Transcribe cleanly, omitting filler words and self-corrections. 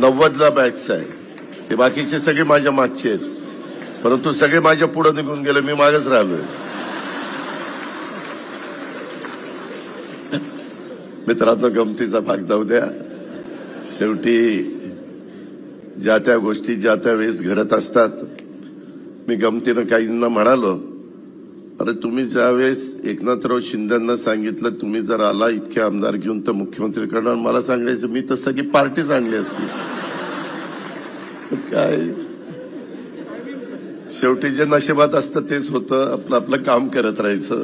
90ला batch आहे, हे बाकीचे सगळे माझ्या मागचे आहेत, परंतु सगळे माझ्या पुढे निघून गेले, मी मागच राहिलोय. मित्रांनो, गमतीचा भाग जाऊ द्या. शेवटी ज्या त्या गोष्टी ज्या त्या वेळेस घडत असतात. मी गमतीनं काहींना म्हणालो, अरे तुम्ही ज्यावेळेस एकनाथराव शिंदेंना सांगितलं तुम्ही जर आला इतके आमदार घेऊन तर मुख्यमंत्री करणार, मला सांगायचं मी तर सगळी पार्टीच आणली असती. काय शेवटी जे नशिबात असतं तेच होतं, आपलं आपलं काम करत राहायचं.